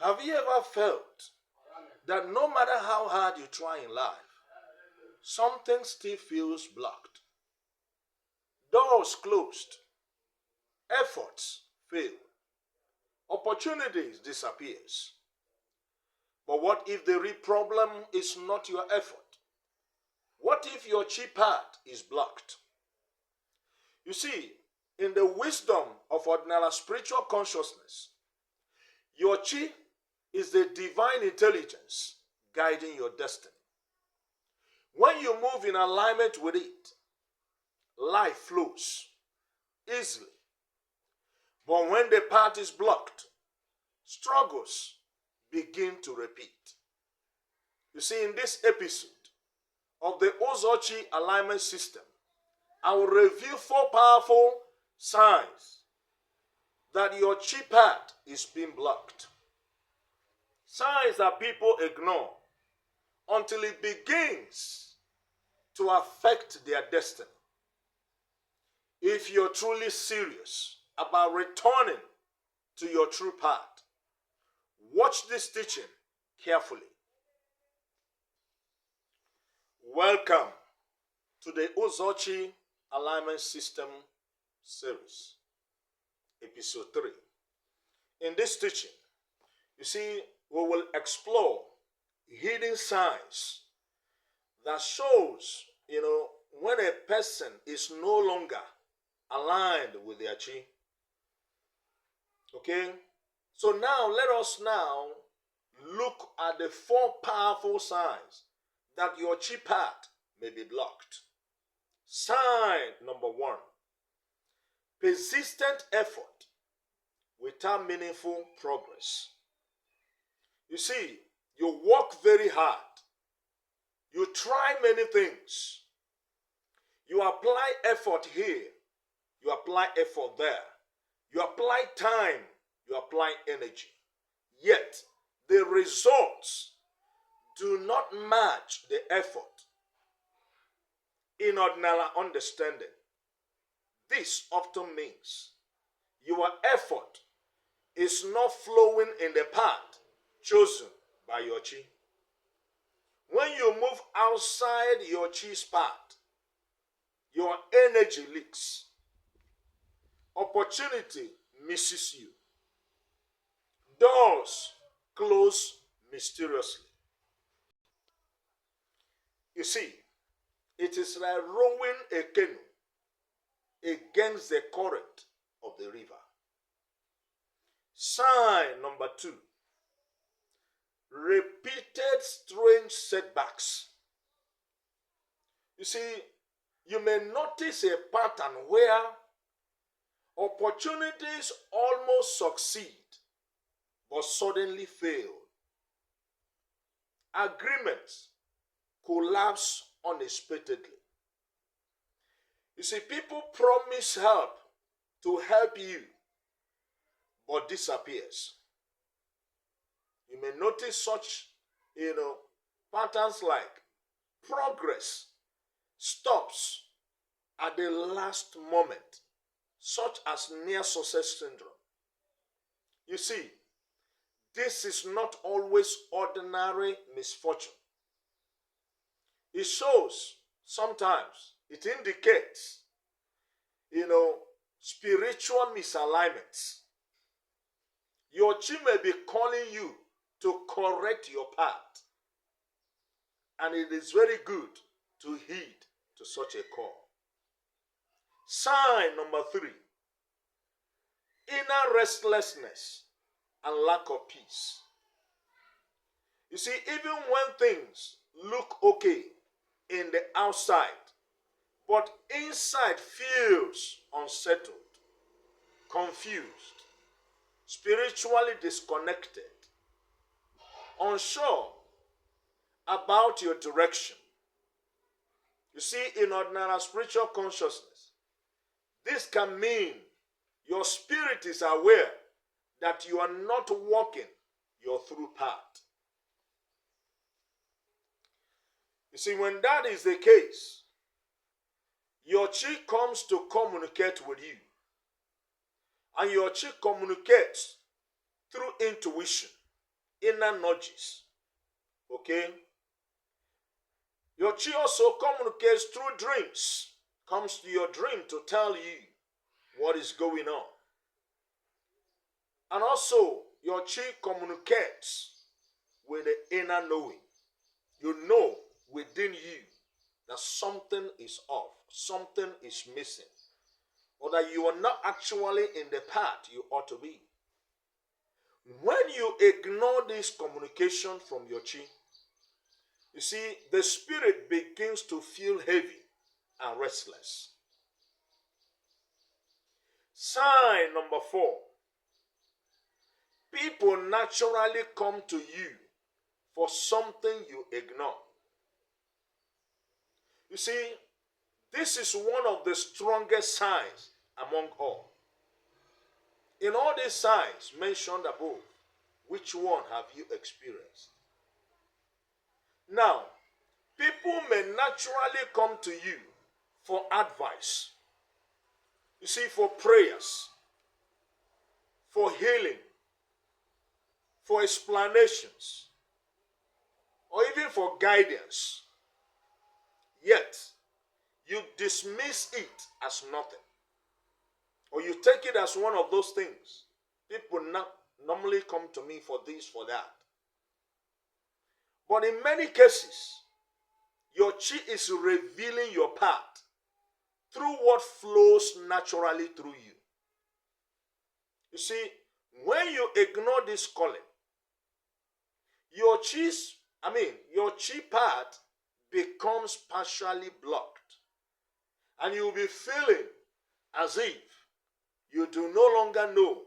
Have you ever felt that no matter how hard you try in life, something still feels blocked? Doors closed, efforts fail, opportunities disappears. But what if the real problem is not your effort? What if your chi path is blocked? You see, in the wisdom of Odinala spiritual consciousness, your chi is the divine intelligence guiding your destiny. When you move in alignment with it, life flows easily. But when the path is blocked, struggles begin to repeat. You see, in this episode of the UZO CHI alignment system, I will review 4 powerful signs that your chi path is being blocked. Signs that people ignore until it begins to affect their destiny. If you're truly serious about returning to your true path, watch this teaching carefully. Welcome to the UZO CHI alignment system series, episode 3. In this teaching, you see, we will explore hidden signs that shows, when a person is no longer aligned with their chi. Okay? So now, let us now look at the 4 powerful signs that your chi path may be blocked. Sign number 1. Persistent effort without meaningful progress. You see, you work very hard. You try many things. You apply effort here. You apply effort there. You apply time. You apply energy. Yet, the results do not match the effort. In Odinala understanding, this often means your effort is not flowing in the path chosen by your chi. When you move outside your chi's path, your energy leaks. Opportunity misses you. Doors close mysteriously. You see, it is like rowing a canoe against the current of the river. Sign number 2. Repeated strange setbacks. You see, you may notice a pattern where opportunities almost succeed but suddenly fail. Agreements collapse unexpectedly. You see, people promise help to help you but disappears. You may notice such, patterns like progress stops at the last moment, such as near success syndrome. You see, this is not always ordinary misfortune. It shows sometimes, it indicates, spiritual misalignments. Your chi may be calling you to correct your path. And it is very good to heed to such a call. Sign number 3. Inner restlessness and lack of peace. You see, even when things look okay in the outside, but inside feels unsettled, confused, spiritually disconnected, unsure about your direction. You see, in ordinary spiritual consciousness, this can mean your spirit is aware that you are not walking your through path. You see, when that is the case, your chi comes to communicate with you. And your chi communicates through intuition. inner nudges. Okay? Your chi also communicates through dreams. Comes to your dream to tell you what is going on. And also, your chi communicates with the inner knowing. You know within you that something is off, something is missing, or that you are not actually in the path you ought to be. When you ignore this communication from your chi, you see, the spirit begins to feel heavy and restless. Sign number 4. People naturally come to you for something you ignore. You see, this is one of the strongest signs among all. In all these signs mentioned above, which one have you experienced? Now, people may naturally come to you for advice. You see, for prayers, for healing, for explanations, or even for guidance. Yet, you dismiss it as nothing. Or you take it as one of those things. People normally come to me for this, for that. But in many cases, your chi is revealing your path through what flows naturally through you. You see, when you ignore this calling, your chi path becomes partially blocked. And you'll be feeling as if you do no longer know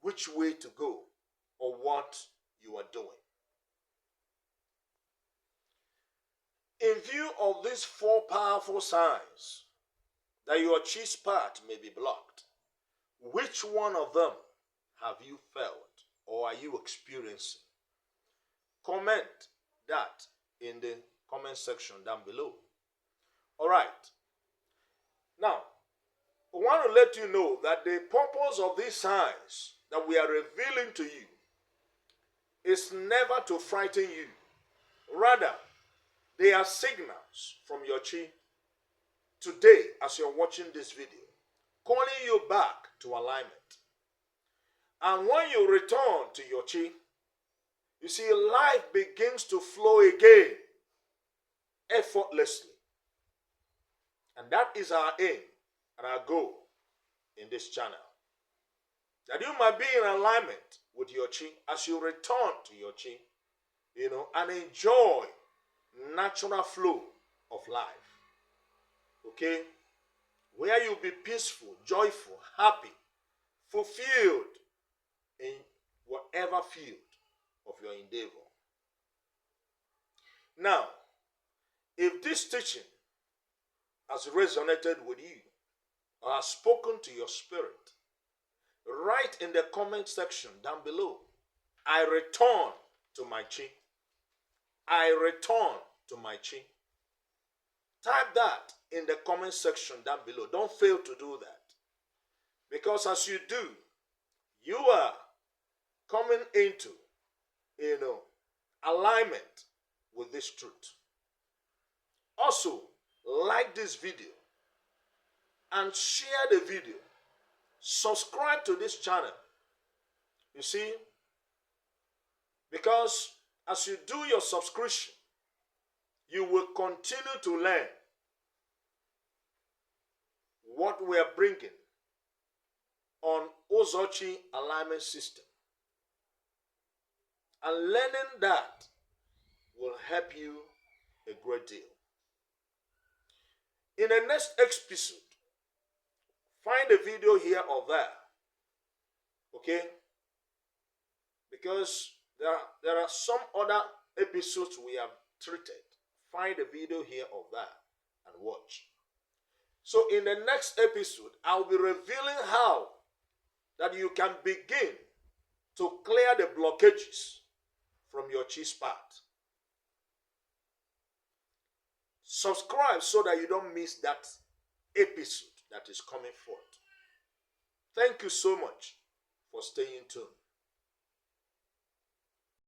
which way to go or what you are doing. In view of these 4 powerful signs that your chi's path may be blocked, which one of them have you felt or are you experiencing? Comment that in the comment section down below. All right. Now, I want to let you know that the purpose of these signs that we are revealing to you is never to frighten you. Rather, they are signals from your chi today as you're watching this video, calling you back to alignment. And when you return to your chi, you see life begins to flow again effortlessly. And that is our aim and our goal in this channel. That you might be in alignment with your chi as you return to your chi, and enjoy natural flow of life. Okay? Where you'll be peaceful, joyful, happy, fulfilled in whatever field of your endeavor. Now, if this teaching has resonated with you or has spoken to your spirit, write in the comment section down below, I return to my chi. I return to my chi. Type that in the comment section down below. Don't fail to do that. Because as you do, you are coming into, alignment with this truth. Also, like this video and share the video. Subscribe to this channel. You see, because as you do your subscription, you will continue to learn what we are bringing on UZO CHI Alignment System. And learning that will help you a great deal. In the next episode, find a video here or there. Okay? Because there are some other episodes we have treated. Find a video here or there and watch. So in the next episode, I'll be revealing how that you can begin to clear the blockages from your chi's path. Subscribe so that you don't miss that episode that is coming forth. Thank you so much for staying tuned.